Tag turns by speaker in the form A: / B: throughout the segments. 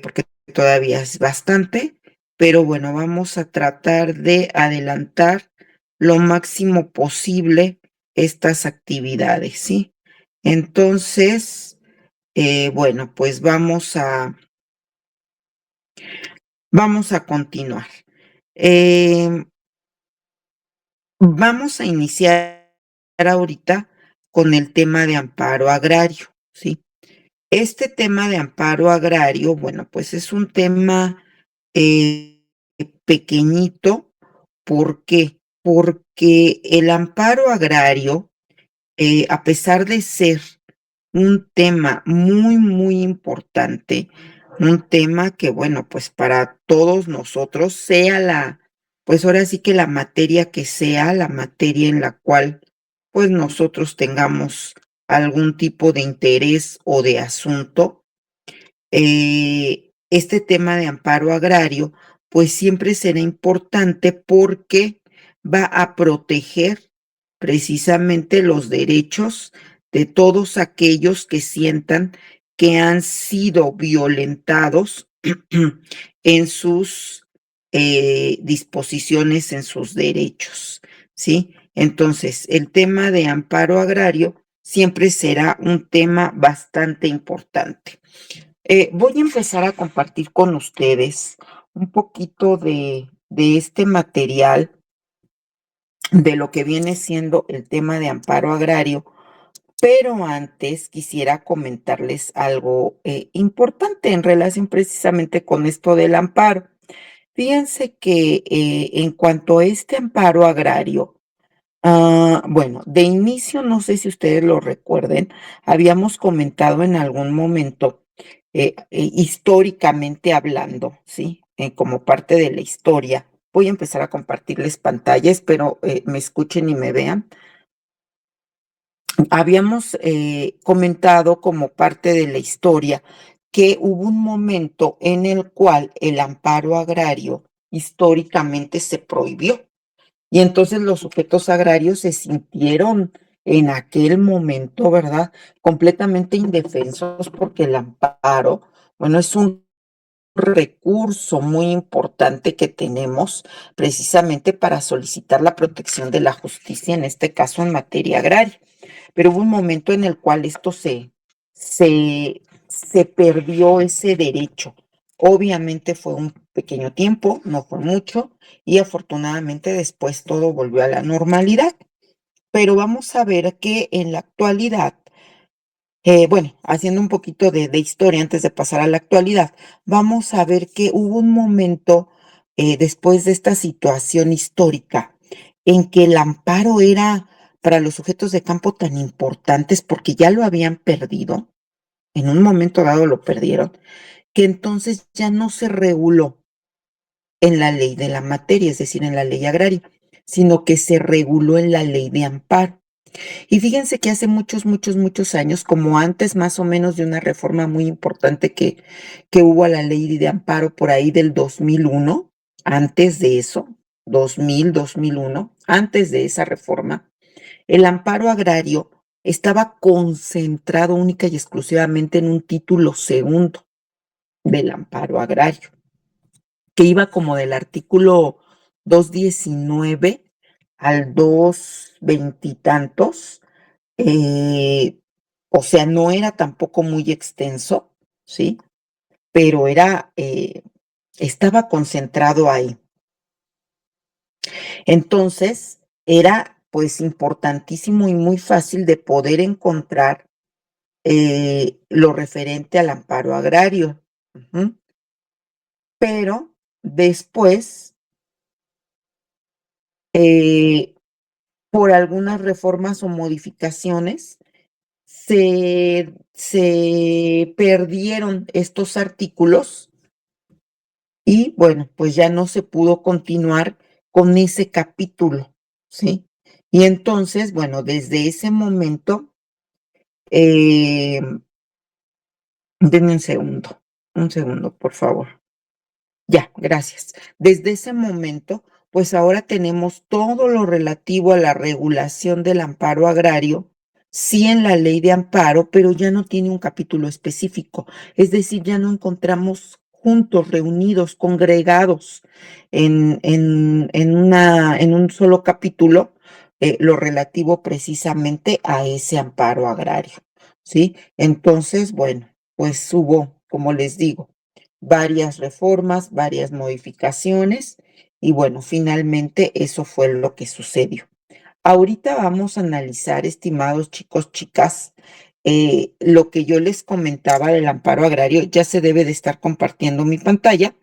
A: porque todavía es bastante, pero bueno, vamos a tratar de adelantar lo máximo posible estas actividades, ¿sí? Entonces, bueno, pues vamos a continuar. Em, Vamos a iniciar ahorita con el tema de amparo agrario, ¿sí? Este tema de amparo agrario, bueno, pues es un tema pequeñito. ¿Por qué? Porque el amparo agrario, a pesar de ser un tema muy, muy importante, un tema que, bueno, pues para todos nosotros, pues ahora sí que la materia que sea, la materia en la cual, pues nosotros tengamos algún tipo de interés o de asunto, este tema de amparo agrario, pues siempre será importante porque va a proteger precisamente los derechos de todos aquellos que sientan que han sido violentados en sus disposiciones, en sus derechos, ¿sí? Entonces, el tema de amparo agrario siempre será un tema bastante importante. Voy a empezar a compartir con ustedes un poquito de este material, de lo que viene siendo el tema de amparo agrario, pero antes quisiera comentarles algo importante en relación precisamente con esto del amparo. Fíjense que en cuanto a este amparo agrario, bueno, de inicio, no sé si ustedes lo recuerden, habíamos comentado en algún momento, históricamente hablando, ¿sí? Como parte de la historia. Voy a empezar a compartirles pantalla, espero me escuchen y me vean. Habíamos comentado como parte de la historia que hubo un momento en el cual el amparo agrario históricamente se prohibió. Y entonces los sujetos agrarios se sintieron en aquel momento, ¿verdad? Completamente indefensos porque el amparo, bueno, es un recurso muy importante que tenemos precisamente para solicitar la protección de la justicia, en este caso en materia agraria. Pero hubo un momento en el cual esto se perdió ese derecho. Obviamente fue un pequeño tiempo, no fue mucho, y afortunadamente después todo volvió a la normalidad. Pero vamos a ver que en la actualidad, bueno, haciendo un poquito de historia antes de pasar a la actualidad, vamos a ver que hubo un momento después de esta situación histórica en que el amparo era para los sujetos de campo tan importantes porque ya lo habían perdido, en un momento dado lo perdieron, que entonces ya no se reguló en la ley de la materia, es decir, en la ley agraria, sino que se reguló en la ley de amparo. Y fíjense que hace muchos, muchos, muchos años, como antes más o menos de una reforma muy importante que hubo a la ley de amparo por ahí del 2001, antes de eso, 2001, antes de esa reforma, el amparo agrario estaba concentrado única y exclusivamente en un título segundo del amparo agrario, que iba como del artículo 219 al 220 y tantos. eh, o sea, no era tampoco muy extenso, ¿sí? Pero estaba concentrado ahí. Entonces, era pues importantísimo y muy fácil de poder encontrar lo referente al amparo agrario. Ujú. Pero después, eh, por algunas reformas o modificaciones, se perdieron estos artículos y bueno, pues ya no se pudo continuar con ese capítulo, ¿sí? Y entonces, bueno, desde ese momento, eh, denme un segundo, por favor. Ya, gracias. Desde ese momento, pues ahora tenemos todo lo relativo a la regulación del amparo agrario, sí en la ley de amparo, pero ya no tiene un capítulo específico. Es decir, ya no encontramos juntos, reunidos, congregados en un solo capítulo, lo relativo precisamente a ese amparo agrario, ¿sí? Entonces, bueno, pues hubo, como les digo, varias reformas, varias modificaciones y bueno, finalmente eso fue lo que sucedió. Ahorita vamos a analizar, estimados chicos, chicas, lo que yo les comentaba del amparo agrario. Ya se debe de estar compartiendo mi pantalla,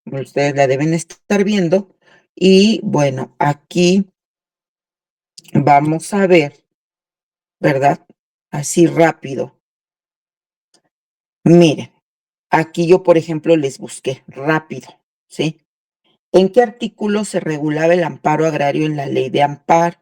A: ustedes la deben estar viendo. Y bueno, aquí vamos a ver, ¿verdad? Así rápido. Miren, aquí yo, por ejemplo, les busqué rápido, ¿sí? ¿En qué artículo se regulaba el amparo agrario en la ley de amparo?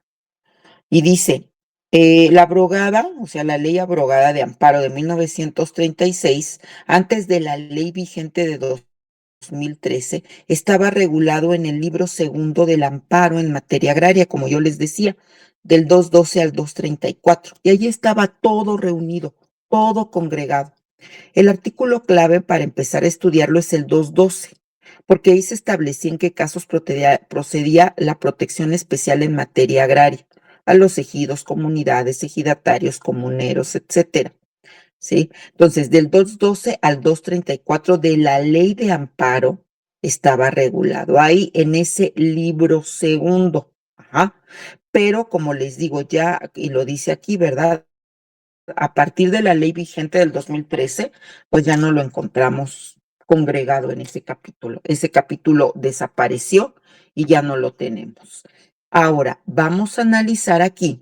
A: Y dice, la abrogada, o sea, la ley abrogada de amparo de 1936, antes de la ley vigente de 2013, estaba regulado en el libro segundo del amparo en materia agraria, como yo les decía, del 212 al 234. Y allí estaba todo reunido, todo congregado. El artículo clave para empezar a estudiarlo es el 212, porque ahí se establecía en qué casos procedía la protección especial en materia agraria a los ejidos, comunidades, ejidatarios, comuneros, etcétera. ¿Sí? Entonces, del 212 al 234 de la ley de amparo estaba regulado ahí en ese libro segundo. Ajá. Pero como les digo ya, y lo dice aquí, ¿verdad? A partir de la ley vigente del 2013, pues ya no lo encontramos congregado en ese capítulo. Ese capítulo desapareció y ya no lo tenemos. Ahora, vamos a analizar aquí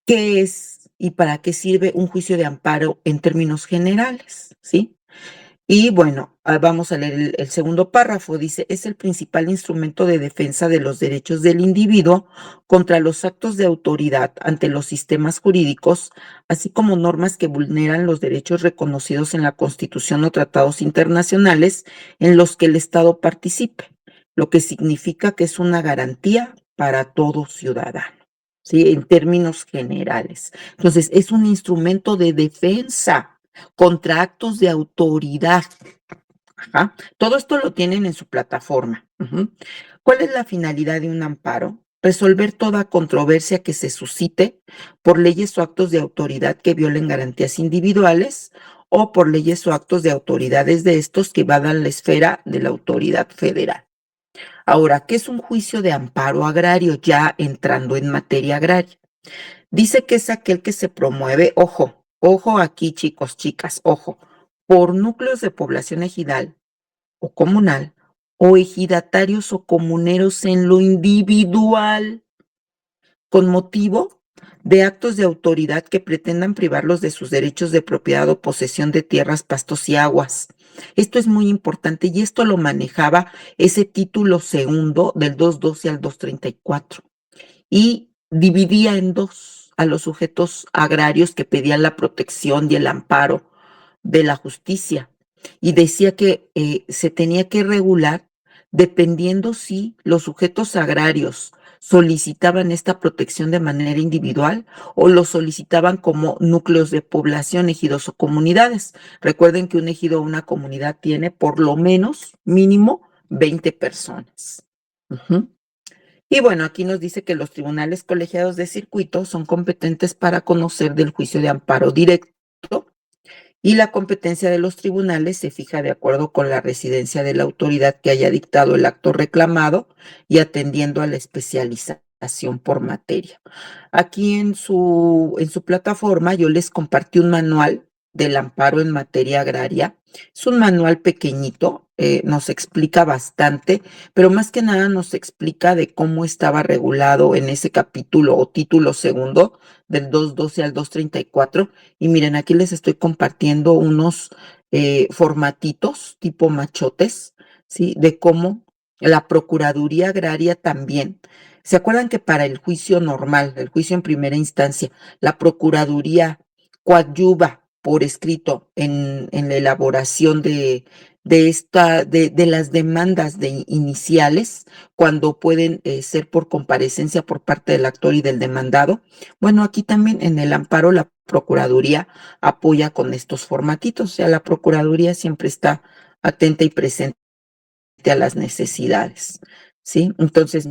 A: qué es y para qué sirve un juicio de amparo en términos generales, ¿sí? Y bueno, vamos a leer el segundo párrafo. Dice, es el principal instrumento de defensa de los derechos del individuo contra los actos de autoridad ante los sistemas jurídicos, así como normas que vulneran los derechos reconocidos en la Constitución o tratados internacionales en los que el Estado participe, lo que significa que es una garantía para todo ciudadano, ¿sí? En términos generales. Entonces, es un instrumento de defensa contra actos de autoridad. Ajá. Todo esto lo tienen en su plataforma. Ujú. ¿Cuál es la finalidad de un amparo? Resolver toda controversia que se suscite por leyes o actos de autoridad que violen garantías individuales o por leyes o actos de autoridades de estos que vadan la esfera de la autoridad federal. Ahora, ¿qué es un juicio de amparo agrario? Ya entrando en materia agraria. Dice que es aquel que se promueve, ojo, ojo aquí chicos, chicas, ojo, por núcleos de población ejidal o comunal o ejidatarios o comuneros en lo individual con motivo de actos de autoridad que pretendan privarlos de sus derechos de propiedad o posesión de tierras, pastos y aguas. Esto es muy importante y esto lo manejaba ese título segundo del 212 al 234 y dividía en dos a los sujetos agrarios que pedían la protección y el amparo de la justicia. Y decía que se tenía que regular dependiendo si los sujetos agrarios solicitaban esta protección de manera individual o lo solicitaban como núcleos de población, ejidos o comunidades. Recuerden que un ejido o una comunidad tiene por lo menos mínimo 20 personas. Ujú. Y bueno, aquí nos dice que los tribunales colegiados de circuito son competentes para conocer del juicio de amparo directo y la competencia de los tribunales se fija de acuerdo con la residencia de la autoridad que haya dictado el acto reclamado y atendiendo a la especialización por materia. Aquí en su plataforma yo les compartí un manual del amparo en materia agraria. Es un manual pequeñito, nos explica bastante, pero más que nada nos explica de cómo estaba regulado en ese capítulo o título segundo del 212 al 234. Y miren, aquí les estoy compartiendo unos formatitos tipo machotes, ¿sí? De cómo la Procuraduría Agraria también. ¿Se acuerdan que para el juicio normal, el juicio en primera instancia, la Procuraduría coadyuva por escrito en la elaboración de las demandas iniciales, cuando pueden ser por comparecencia por parte del actor y del demandado. Bueno, aquí también en el amparo la Procuraduría apoya con estos formatitos, o sea, la Procuraduría siempre está atenta y presente a las necesidades, ¿sí? Entonces,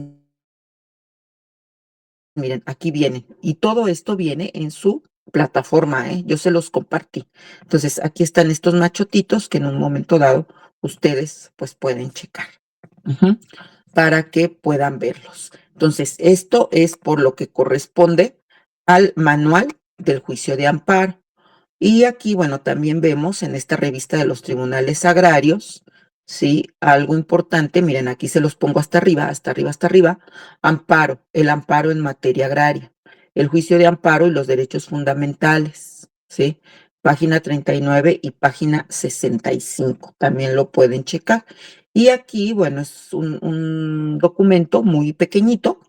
A: miren, aquí viene, y todo esto viene en su plataforma, ¿eh? Yo se los compartí. Entonces, aquí están estos machotitos que en un momento dado ustedes pues pueden checar, ujú, para que puedan verlos. Entonces, esto es por lo que corresponde al manual del juicio de amparo. Y aquí, bueno, también vemos en esta revista de los tribunales agrarios, ¿sí? Algo importante, miren, aquí se los pongo hasta arriba, hasta arriba, hasta arriba. Amparo, el amparo en materia agraria, el juicio de amparo y los derechos fundamentales, ¿sí? Página 39 y página 65, también lo pueden checar. Y aquí, bueno, es un documento muy pequeñito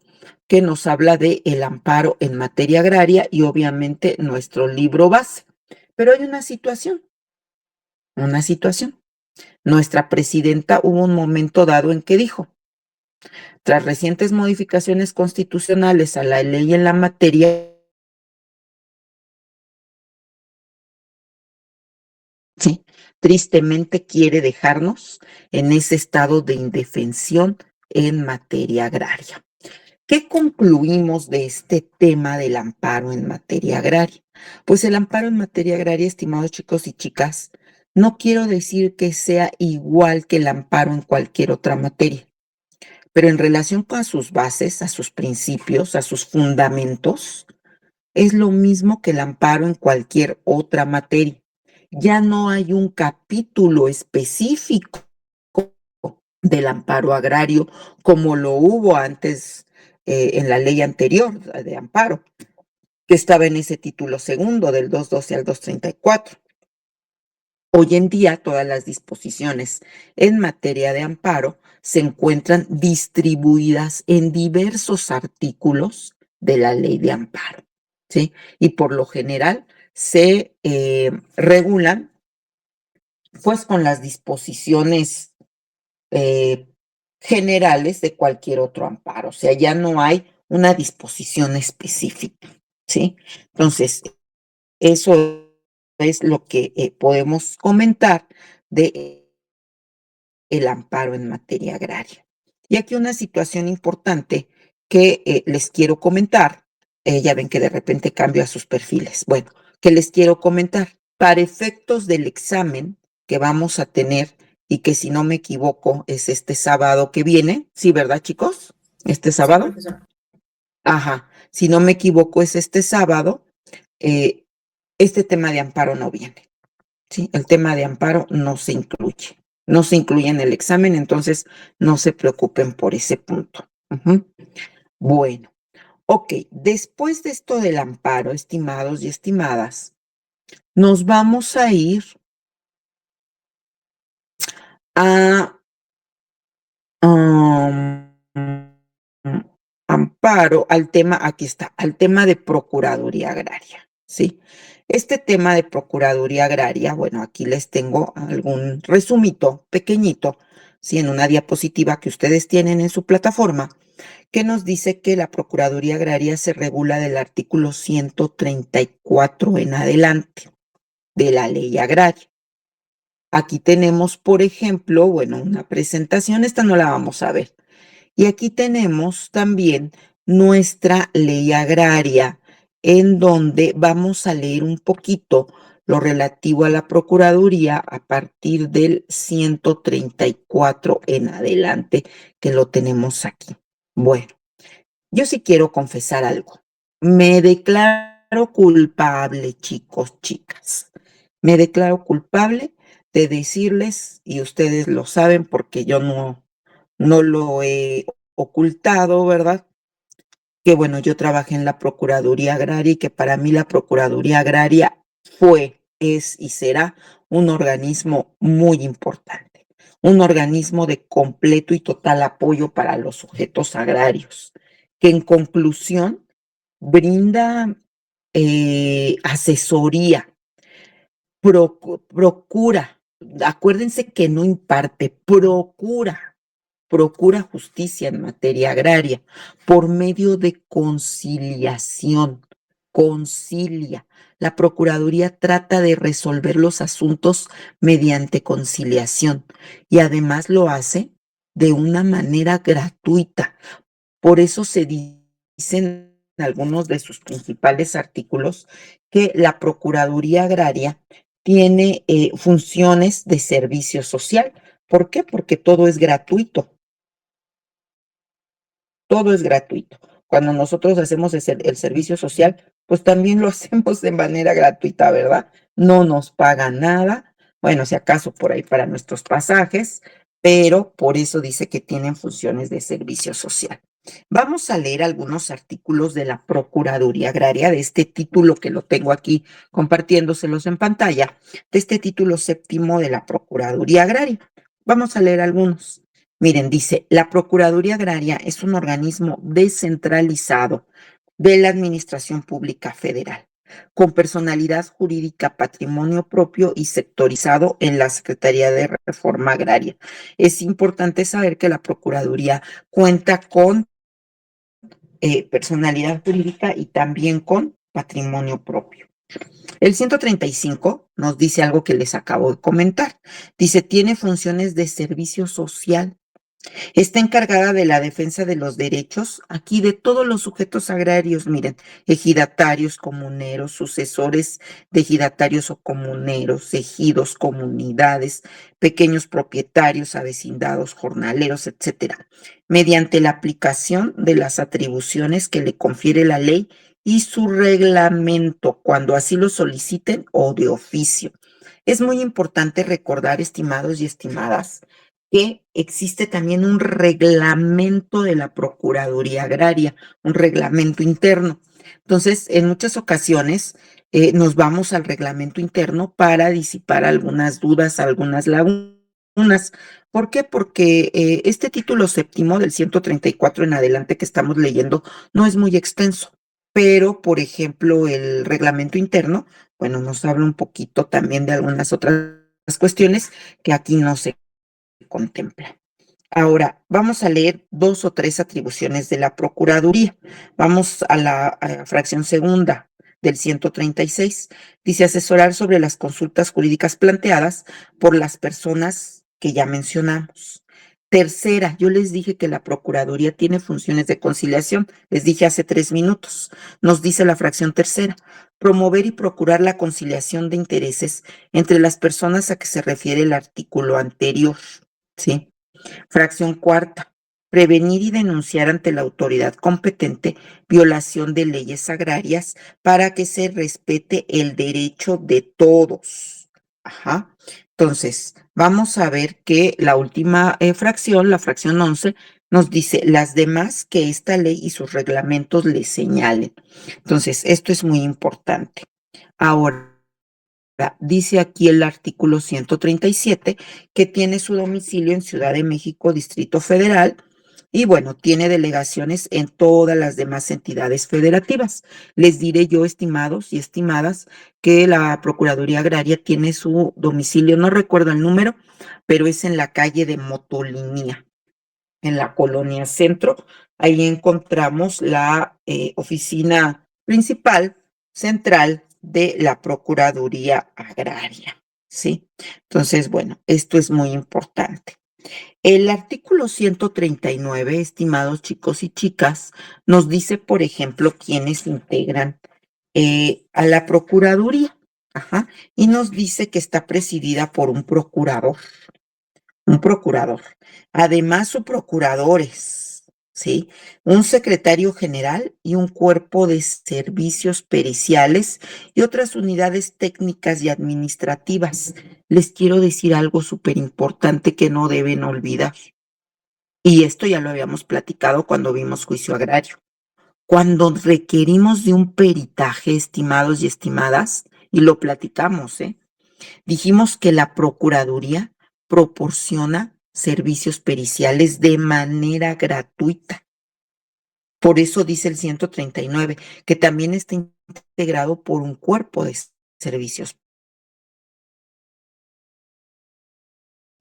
A: que nos habla de el amparo en materia agraria y obviamente nuestro libro base. Pero hay una situación, una situación. Nuestra presidenta hubo un momento dado en que dijo, tras recientes modificaciones constitucionales a la ley en la materia, sí, tristemente quiere dejarnos en ese estado de indefensión en materia agraria. ¿Qué concluimos de este tema del amparo en materia agraria? Pues el amparo en materia agraria, estimados chicos y chicas, no quiero decir que sea igual que el amparo en cualquier otra materia, pero en relación con sus bases, a sus principios, a sus fundamentos, es lo mismo que el amparo en cualquier otra materia. Ya no hay un capítulo específico del amparo agrario como lo hubo antes en la ley anterior de amparo, que estaba en ese título segundo del 212 al 234. Hoy en día todas las disposiciones en materia de amparo se encuentran distribuidas en diversos artículos de la ley de amparo, ¿sí? Y por lo general se regulan pues con las disposiciones eh, generales de cualquier otro amparo, o sea, ya no hay una disposición específica, ¿sí? Entonces, eso es lo que podemos comentar de el amparo en materia agraria. Y aquí una situación importante que les quiero comentar, ya ven que de repente cambio a sus perfiles, bueno, que les quiero comentar, para efectos del examen que vamos a tener y que si no me equivoco es este sábado que viene, ¿sí, verdad, chicos? Este sábado. Sí, ajá, si no me equivoco es este sábado, eh, este tema de amparo no viene. Sí, el tema de amparo no se incluye. No se incluye en el examen, entonces no se preocupen por ese punto. Ujú. Bueno, ok, después de esto del amparo, estimados y estimadas, nos vamos a ir a um, amparo, al tema, aquí está, al tema de Procuraduría Agraria, ¿sí? Este tema de Procuraduría Agraria, bueno, aquí les tengo algún resumito pequeñito, ¿sí? En una diapositiva que ustedes tienen en su plataforma, que nos dice que la Procuraduría Agraria se regula del artículo 134 en adelante de la Ley Agraria. Aquí tenemos, por ejemplo, bueno, una presentación, esta no la vamos a ver, y aquí tenemos también nuestra ley agraria, en donde vamos a leer un poquito lo relativo a la Procuraduría a partir del 134 en adelante, que lo tenemos aquí. Bueno, yo sí quiero confesar algo. Me declaro culpable, chicos, chicas. Me declaro culpable de decirles, y ustedes lo saben porque yo no lo he ocultado, ¿verdad? Que bueno, yo trabajé en la Procuraduría Agraria y que para mí la Procuraduría Agraria fue, es y será un organismo muy importante, un organismo de completo y total apoyo para los sujetos agrarios, que en conclusión brinda asesoría, procura Acuérdense que no imparte, procura justicia en materia agraria por medio de conciliación. Concilia. La Procuraduría trata de resolver los asuntos mediante conciliación y además lo hace de una manera gratuita. Por eso se dicen en algunos de sus principales artículos que la Procuraduría Agraria tiene funciones de servicio social. ¿Por qué? Porque todo es gratuito. Todo es gratuito. Cuando nosotros hacemos el servicio social, pues también lo hacemos de manera gratuita, ¿verdad? No nos pagan nada, bueno, si acaso por ahí para nuestros pasajes, pero por eso dice que tienen funciones de servicio social. Vamos a leer algunos artículos de la Procuraduría Agraria, de este título que lo tengo aquí compartiéndoselos en pantalla, de este título séptimo de la Procuraduría Agraria. Vamos a leer algunos. Miren, dice, la Procuraduría Agraria es un organismo descentralizado de la Administración Pública Federal, con personalidad jurídica, patrimonio propio y sectorizado en la Secretaría de Reforma Agraria. Es importante saber que la Procuraduría cuenta con personalidad jurídica y también con patrimonio propio. El 135 nos dice algo que les acabo de comentar. Dice, tiene funciones de servicio social. Está encargada de la defensa de los derechos aquí de todos los sujetos agrarios, miren, ejidatarios, comuneros, sucesores de ejidatarios o comuneros, ejidos, comunidades, pequeños propietarios, avecindados, jornaleros, etcétera, mediante la aplicación de las atribuciones que le confiere la ley y su reglamento, cuando así lo soliciten o de oficio. Es muy importante recordar, estimados y estimadas, que existe también un reglamento de la Procuraduría Agraria, un reglamento interno. Entonces, en muchas ocasiones nos vamos al reglamento interno para disipar algunas dudas, algunas lagunas. ¿Por qué? Porque este título séptimo del 134 en adelante que estamos leyendo no es muy extenso, pero, por ejemplo, el reglamento interno, bueno, nos habla un poquito también de algunas otras cuestiones que aquí no se contempla. Ahora, vamos a leer dos o tres atribuciones de la Procuraduría. Vamos a la fracción segunda del 136. Dice asesorar sobre las consultas jurídicas planteadas por las personas que ya mencionamos. Tercera, yo les dije que la Procuraduría tiene funciones de conciliación. Les dije hace 3 minutos. Nos dice la fracción tercera, promover y procurar la conciliación de intereses entre las personas a que se refiere el artículo anterior. ¿Sí? Fracción cuarta, prevenir y denunciar ante la autoridad competente violación de leyes agrarias para que se respete el derecho de todos. Ajá. Entonces, vamos a ver que la última fracción, la fracción 11, nos dice las demás que esta ley y sus reglamentos le señalen. Entonces, esto es muy importante. Ahora, dice aquí el artículo 137 que tiene su domicilio en Ciudad de México, Distrito Federal, y bueno, tiene delegaciones en todas las demás entidades federativas. Les diré yo, estimados y estimadas, que la Procuraduría Agraria tiene su domicilio, no recuerdo el número, pero es en la calle de Motolinía, en la colonia Centro. Ahí encontramos la oficina principal central de la Procuraduría Agraria, ¿sí? Entonces, bueno, esto es muy importante. El artículo 139, estimados chicos y chicas, nos dice, por ejemplo, quiénes integran a la Procuraduría. Ajá, y nos dice que está presidida por un procurador. Además, sus procuradores, ¿sí? Un secretario general y un cuerpo de servicios periciales y otras unidades técnicas y administrativas. Les quiero decir algo súper importante que no deben olvidar. Y esto ya lo habíamos platicado cuando vimos juicio agrario. Cuando requerimos de un peritaje, estimados y estimadas, y lo platicamos, ¿eh? Dijimos que la Procuraduría proporciona servicios periciales de manera gratuita. Por eso dice el 139 que también está integrado por un cuerpo de servicios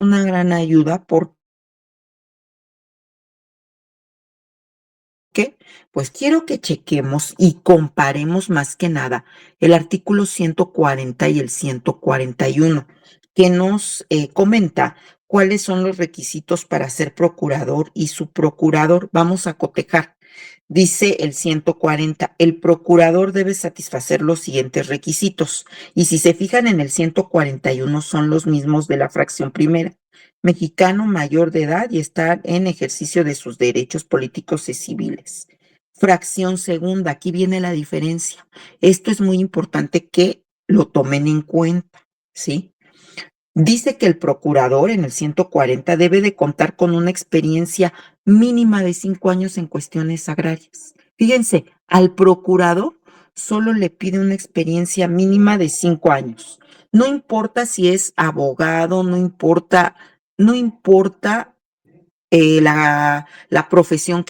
A: una gran ayuda. ¿Por qué? Pues quiero que chequemos y comparemos más que nada el artículo 140 y el 141, que nos comenta cuáles son los requisitos para ser procurador y subprocurador. Vamos a cotejar. Dice el 140, el procurador debe satisfacer los siguientes requisitos. Y si se fijan en el 141, son los mismos de la fracción primera. Mexicano mayor de edad y estar en ejercicio de sus derechos políticos y civiles. Fracción segunda, aquí viene la diferencia. Esto es muy importante que lo tomen en cuenta, ¿sí? Dice que el procurador en el 140 debe de contar con una experiencia mínima de 5 años en cuestiones agrarias. Fíjense, al procurador solo le pide una experiencia mínima de 5 años. No importa si es abogado, no importa la profesión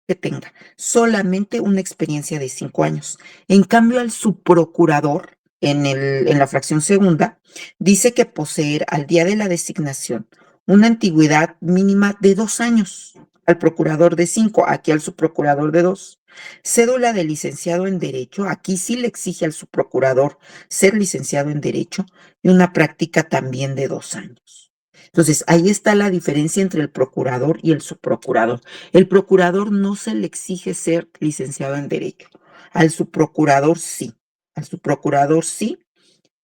A: que tenga, solamente una experiencia de 5 años. En cambio, al subprocurador, en la fracción segunda, dice que poseer al día de la designación una antigüedad mínima de 2 años, al procurador de 5, aquí al subprocurador de 2. Cédula de licenciado en Derecho, aquí sí le exige al subprocurador ser licenciado en Derecho y una práctica también de 2 años. Entonces, ahí está la diferencia entre el procurador y el subprocurador. El procurador no se le exige ser licenciado en Derecho. Al subprocurador sí. Al subprocurador sí,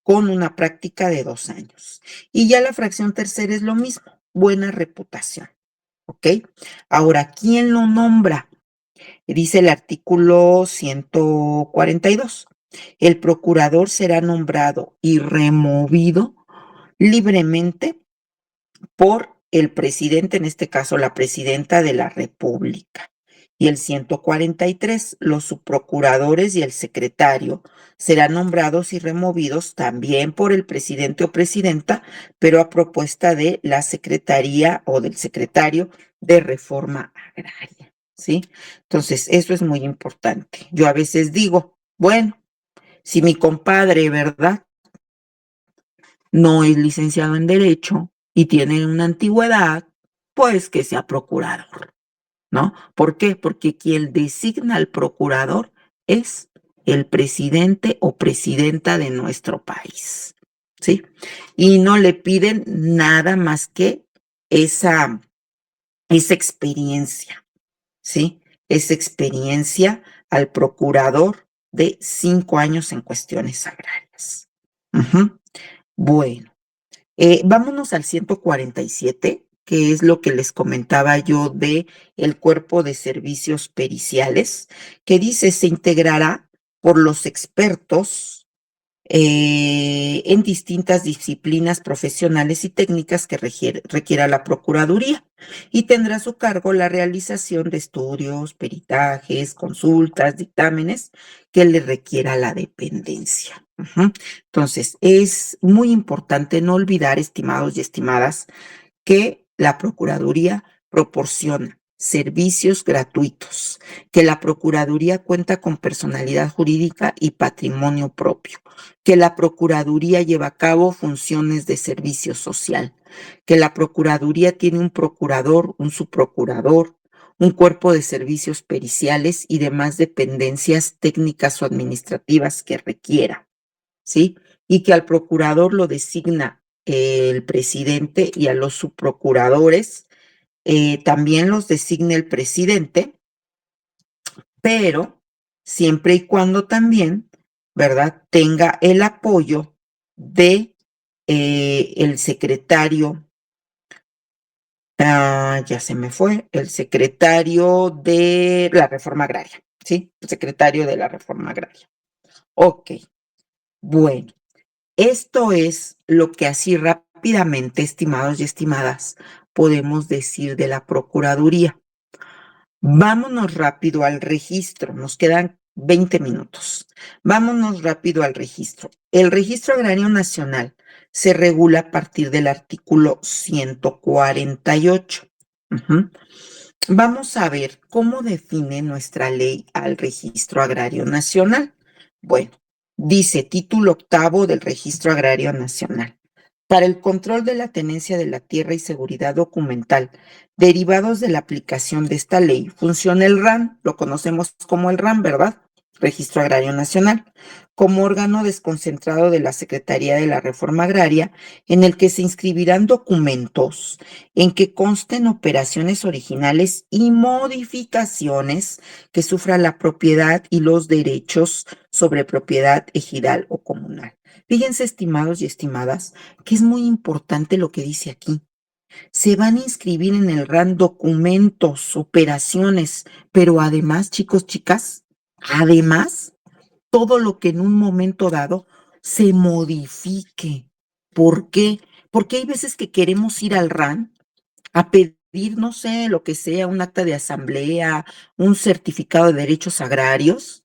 A: con una práctica de 2 años. Y ya la fracción tercera es lo mismo, buena reputación. ¿Ok? Ahora, ¿quién lo nombra? Dice el artículo 142. El procurador será nombrado y removido libremente por el presidente, en este caso la presidenta de la República. Y el 143, los subprocuradores y el secretario serán nombrados y removidos también por el presidente o presidenta, pero a propuesta de la secretaría o del secretario de Reforma Agraria, ¿sí? Entonces, eso es muy importante. Yo a veces digo, bueno, si mi compadre, ¿verdad? No es licenciado en Derecho y tiene una antigüedad, pues que sea procurador, ¿no? ¿Por qué? Porque quien designa al procurador es el presidente o presidenta de nuestro país, ¿sí? Y no le piden nada más que esa, esa experiencia, ¿sí? Esa experiencia al procurador de 5 años en cuestiones agrarias. Ujú. Bueno. Vámonos al 147, que es lo que les comentaba yo de el cuerpo de servicios periciales, que dice se integrará por los expertos en distintas disciplinas profesionales y técnicas que requiera la Procuraduría y tendrá a su cargo la realización de estudios, peritajes, consultas, dictámenes que le requiera la dependencia. Entonces, es muy importante no olvidar, estimados y estimadas, que la Procuraduría proporciona servicios gratuitos, que la Procuraduría cuenta con personalidad jurídica y patrimonio propio, que la Procuraduría lleva a cabo funciones de servicio social, que la Procuraduría tiene un procurador, un subprocurador, un cuerpo de servicios periciales y demás dependencias técnicas o administrativas que requiera, ¿sí? Y que al procurador lo designa el presidente y a los subprocuradores también los designa el presidente, pero siempre y cuando también, ¿verdad?, tenga el apoyo de el secretario, ya se me fue, el secretario de la Reforma Agraria, ¿sí? El secretario de la Reforma Agraria. Ok, bueno. Esto es lo que así rápidamente, estimados y estimadas, podemos decir de la Procuraduría. Vámonos rápido al registro, nos quedan 20 minutos. Vámonos rápido al registro. El Registro Agrario Nacional se regula a partir del artículo 148. Vamos a ver cómo define nuestra ley al Registro Agrario Nacional. Bueno, dice título octavo del Registro Agrario Nacional. Para el control de la tenencia de la tierra y seguridad documental derivados de la aplicación de esta ley, funciona el RAN, lo conocemos como el RAN, ¿verdad? Registro Agrario Nacional, como órgano desconcentrado de la Secretaría de la Reforma Agraria, en el que se inscribirán documentos en que consten operaciones originales y modificaciones que sufra la propiedad y los derechos sobre propiedad ejidal o comunal. Fíjense, estimados y estimadas, que es muy importante lo que dice aquí. Se van a inscribir en el RAN documentos, operaciones, pero además, chicos, chicas, además, todo lo que en un momento dado se modifique. ¿Por qué? Porque hay veces que queremos ir al RAN a pedir, no sé, lo que sea, un acta de asamblea, un certificado de derechos agrarios.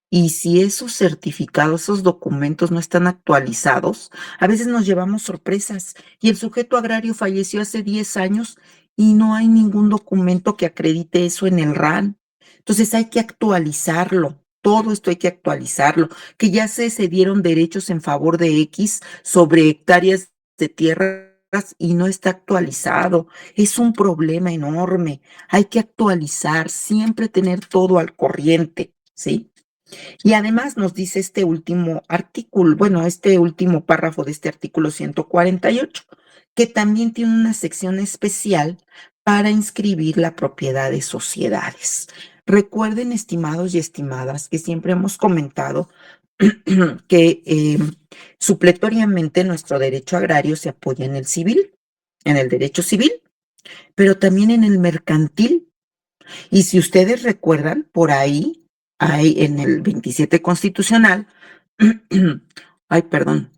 A: Y si esos certificados, esos documentos no están actualizados, a veces nos llevamos sorpresas. Y el sujeto agrario falleció hace 10 años y no hay ningún documento que acredite eso en el RAN. Entonces hay que actualizarlo. Todo esto hay que actualizarlo. Que ya se cedieron derechos en favor de X sobre hectáreas de tierras y no está actualizado. Es un problema enorme. Hay que actualizar, siempre tener todo al corriente, ¿sí? Y además nos dice este último artículo, bueno, este último párrafo de este artículo 148, que también tiene una sección especial para inscribir la propiedad de sociedades. Recuerden, estimados y estimadas, que siempre hemos comentado que supletoriamente nuestro derecho agrario se apoya en el civil, en el derecho civil, pero también en el mercantil. Y si ustedes recuerdan, por ahí hay en el 27 constitucional, ay, perdón,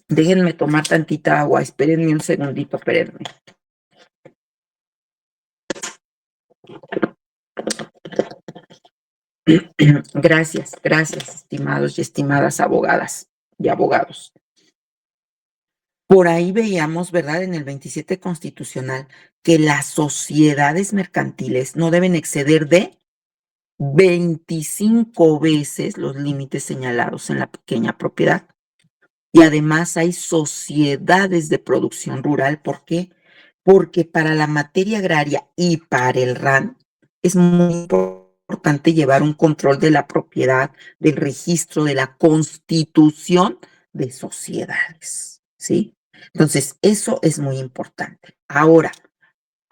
A: déjenme tomar tantita agua, espérenme un segundito, espérenme. Gracias, gracias, estimados y estimadas abogadas y abogados. Por ahí veíamos, ¿verdad?, en el 27 constitucional, que las sociedades mercantiles no deben exceder de 25 veces los límites señalados en la pequeña propiedad. Y además hay sociedades de producción rural. ¿Por qué? Porque para la materia agraria y para el RAN es muy importante llevar un control de la propiedad, del registro, de la constitución de sociedades, ¿sí? Entonces, eso es muy importante. Ahora,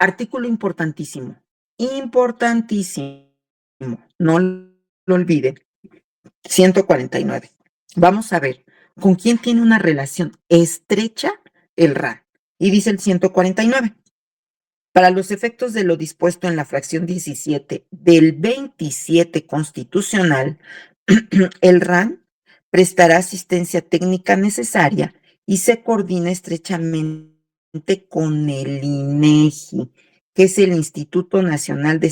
A: artículo importantísimo, importantísimo, no lo olviden, 149. Vamos a ver con quién tiene una relación estrecha el RAN. Y dice el 149. Para los efectos de lo dispuesto en la fracción 17 del 27 constitucional, el RAN prestará asistencia técnica necesaria y se coordina estrechamente con el INEGI, que es el Instituto Nacional de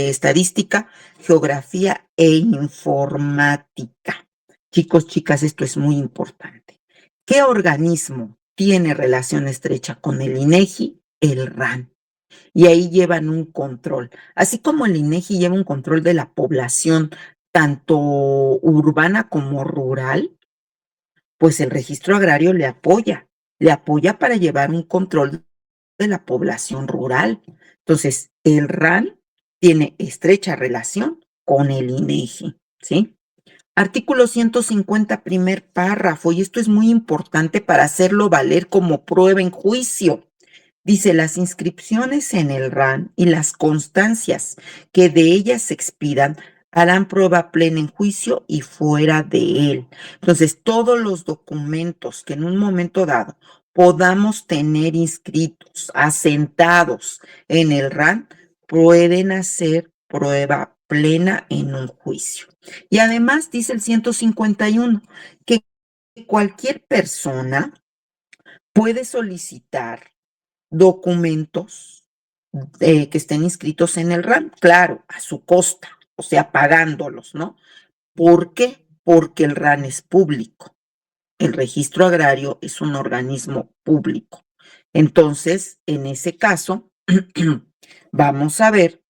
A: Estadística, Geografía e Informática. Chicos, chicas, esto es muy importante. ¿Qué organismo tiene relación estrecha con el INEGI? El RAN. Y ahí llevan un control. Así como el INEGI lleva un control de la población, tanto urbana como rural, pues el registro agrario le apoya para llevar un control de la población rural. Entonces, el RAN tiene estrecha relación con el INEGI, ¿sí? Artículo 150, primer párrafo, y esto es muy importante para hacerlo valer como prueba en juicio. Dice, las inscripciones en el RAN y las constancias que de ellas se expidan harán prueba plena en juicio y fuera de él. Entonces, todos los documentos que en un momento dado podamos tener inscritos, asentados en el RAN, pueden hacer prueba plena en un juicio. Y además dice el 151 que cualquier persona puede solicitar documentos que estén inscritos en el RAN, claro, a su costa, o sea, pagándolos, ¿no? ¿Por qué? Porque el RAN es público. El registro agrario es un organismo público. Entonces, en ese caso, vamos a ver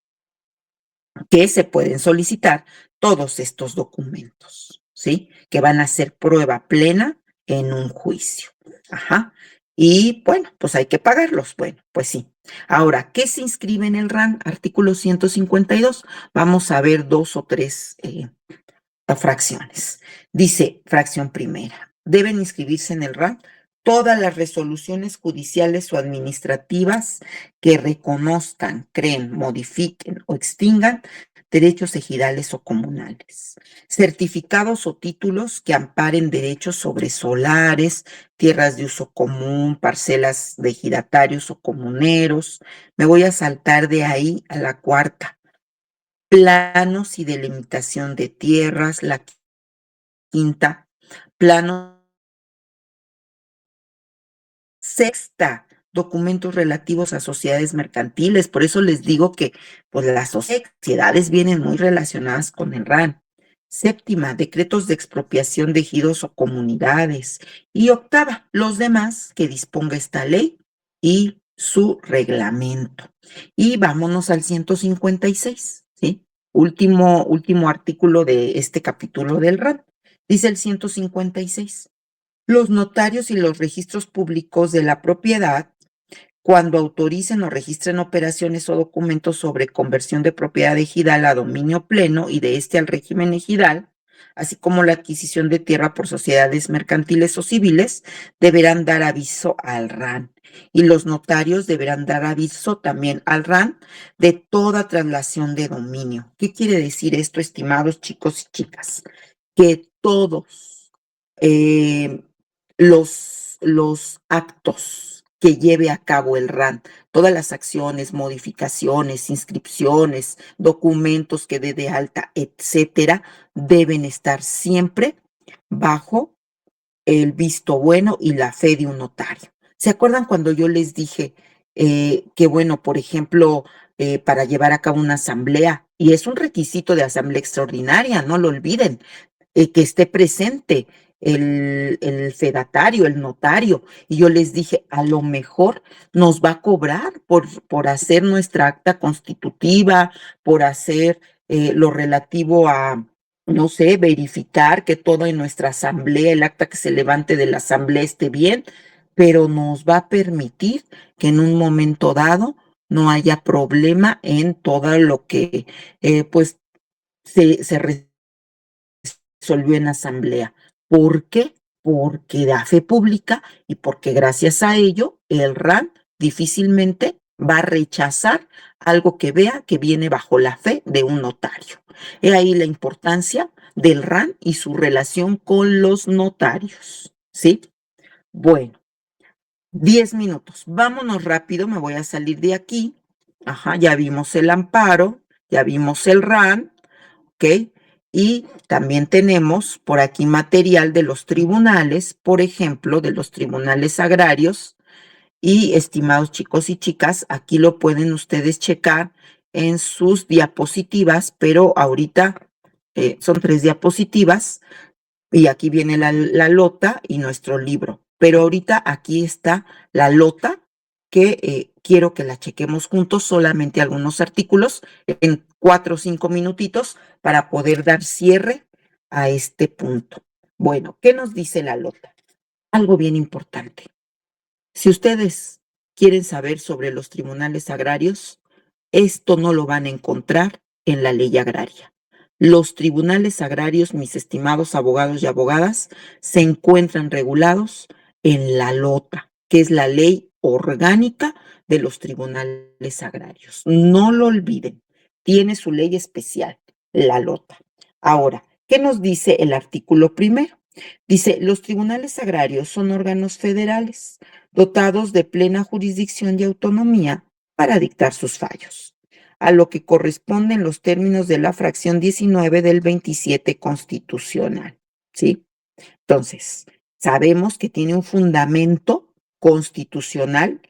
A: que se pueden solicitar todos estos documentos, ¿sí? Que van a ser prueba plena en un juicio. Ajá. Y bueno, pues hay que pagarlos. Bueno, pues sí. Ahora, ¿qué se inscribe en el RAN? Artículo 152. Vamos a ver dos o tres fracciones. Dice, fracción primera, deben inscribirse en el RAN todas las resoluciones judiciales o administrativas que reconozcan, creen, modifiquen o extingan derechos ejidales o comunales, certificados o títulos que amparen derechos sobre solares, tierras de uso común, parcelas de ejidatarios o comuneros. Me voy a saltar de ahí a la cuarta. Planos y delimitación de tierras, la quinta, plano. Sexta, documentos relativos a sociedades mercantiles. Por eso les digo que pues, las sociedades vienen muy relacionadas con el RAN. Séptima, decretos de expropiación de ejidos o comunidades. Y octava, los demás que disponga esta ley y su reglamento. Y vámonos al 156, ¿sí? Último artículo de este capítulo del RAN. Dice el 156. Los notarios y los registros públicos de la propiedad, cuando autoricen o registren operaciones o documentos sobre conversión de propiedad ejidal a dominio pleno y de este al régimen ejidal, así como la adquisición de tierra por sociedades mercantiles o civiles, deberán dar aviso al RAN. Y los notarios deberán dar aviso también al RAN de toda traslación de dominio. ¿Qué quiere decir esto, estimados chicos y chicas? Que todos eh, los actos que lleve a cabo el RAN, todas las acciones, modificaciones, inscripciones, documentos que dé de alta, etcétera, deben estar siempre bajo el visto bueno y la fe de un notario. ¿Se acuerdan cuando yo les dije que, bueno, por ejemplo, para llevar a cabo una asamblea, y es un requisito de asamblea extraordinaria, no lo olviden, que esté presente el fedatario, el notario. Y yo les dije, a lo mejor nos va a cobrar por hacer nuestra acta constitutiva, por hacer lo relativo a, no sé, verificar que todo en nuestra asamblea, el acta que se levante de la asamblea esté bien, pero nos va a permitir que en un momento dado no haya problema en todo lo que pues se resolvió en asamblea. ¿Por qué? Porque da fe pública y porque gracias a ello el RAN difícilmente va a rechazar algo que vea que viene bajo la fe de un notario. He ahí la importancia del RAN y su relación con los notarios, ¿sí? Bueno, 10 minutos. Vámonos rápido, me voy a salir de aquí. Ajá, ya vimos el amparo, ya vimos el RAN, ¿ok? Y también tenemos por aquí material de los tribunales, por ejemplo, de los tribunales agrarios. Y estimados chicos y chicas, aquí lo pueden ustedes checar en sus diapositivas, pero ahorita son 3 diapositivas y aquí viene la lota y nuestro libro. Pero ahorita aquí está la lota que quiero que la chequemos juntos, solamente algunos artículos en 4 o 5 minutitos para poder dar cierre a este punto. Bueno, ¿qué nos dice la lota? Algo bien importante. Si ustedes quieren saber sobre los tribunales agrarios, esto no lo van a encontrar en la ley agraria. Los tribunales agrarios, mis estimados abogados y abogadas, se encuentran regulados en la LOTA, que es la ley orgánica de los tribunales agrarios. No lo olviden, tiene su ley especial, la LOTA. Ahora, ¿qué nos dice el artículo primero? Dice, los tribunales agrarios son órganos federales dotados de plena jurisdicción y autonomía para dictar sus fallos, a lo que corresponden los términos de la fracción 19 del 27 constitucional, ¿sí? Entonces, sabemos que tiene un fundamento constitucional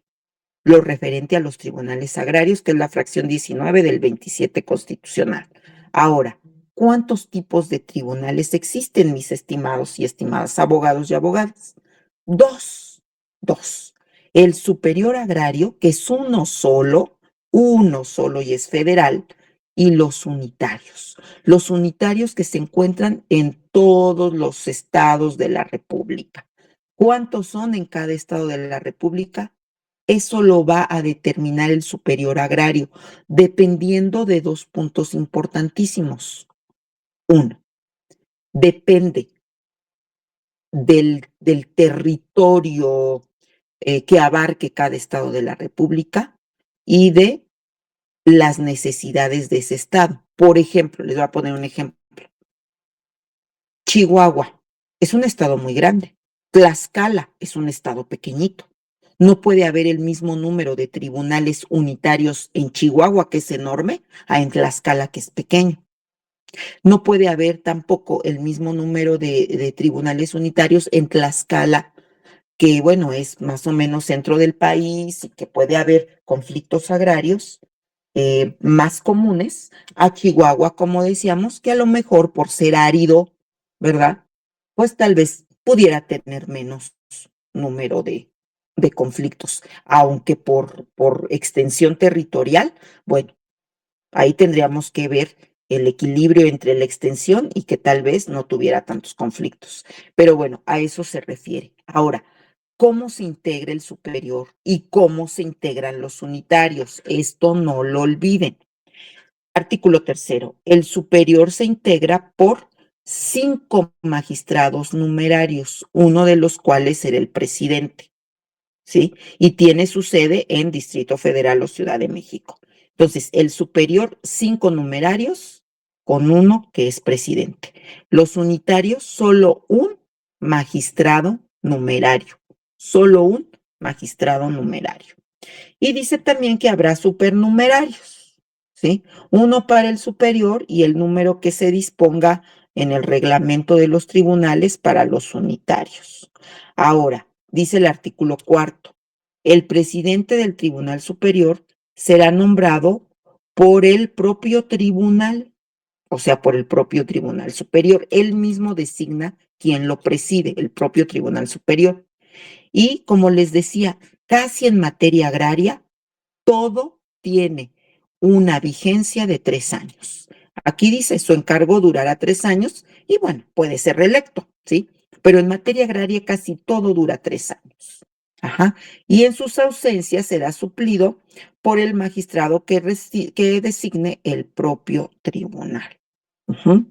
A: lo referente a los tribunales agrarios, que es la fracción 19 del 27 constitucional. Ahora, ¿cuántos tipos de tribunales existen, mis estimados y estimadas abogados y abogadas? Dos, dos. El superior agrario, que es uno solo y es federal, y los unitarios que se encuentran en todos los estados de la República. ¿Cuántos son en cada estado de la república? Eso lo va a determinar el superior agrario, dependiendo de 2 puntos importantísimos. Uno, depende del territorio que abarque cada estado de la república y de las necesidades de ese estado. Por ejemplo, les voy a poner un ejemplo. Chihuahua es un estado muy grande. Tlaxcala es un estado pequeñito. No puede haber el mismo número de tribunales unitarios en Chihuahua, que es enorme, a en Tlaxcala, que es pequeño. No puede haber tampoco el mismo número de tribunales unitarios en Tlaxcala, que bueno, es más o menos centro del país y que puede haber conflictos agrarios más comunes a Chihuahua, como decíamos, que a lo mejor por ser árido, ¿verdad? Pues tal vez pudiera tener menos número de conflictos, aunque por extensión territorial, bueno, ahí tendríamos que ver el equilibrio entre la extensión y que tal vez no tuviera tantos conflictos. Pero bueno, a eso se refiere. Ahora, ¿cómo se integra el superior y cómo se integran los unitarios? Esto no lo olviden. Artículo tercero. El superior se integra por 5 magistrados numerarios, uno de los cuales será el presidente. ¿Sí? Y tiene su sede en Distrito Federal o Ciudad de México. Entonces, el superior, 5 numerarios con uno que es presidente. Los unitarios, solo un magistrado numerario. Solo un magistrado numerario. Y dice también que habrá supernumerarios, ¿sí? Uno para el superior y el número que se disponga en el reglamento de los tribunales para los unitarios. Ahora, dice el artículo cuarto, el presidente del Tribunal Superior será nombrado por el propio tribunal, o sea, por el propio Tribunal Superior. Él mismo designa quien lo preside, el propio Tribunal Superior. Y como les decía, casi en materia agraria, todo tiene una vigencia de 3 años. Aquí dice, su encargo durará 3 años y bueno, puede ser reelecto, ¿sí? Pero en materia agraria casi todo dura 3 años. Ajá. Y en sus ausencias será suplido por el magistrado que designe el propio tribunal. Ujú.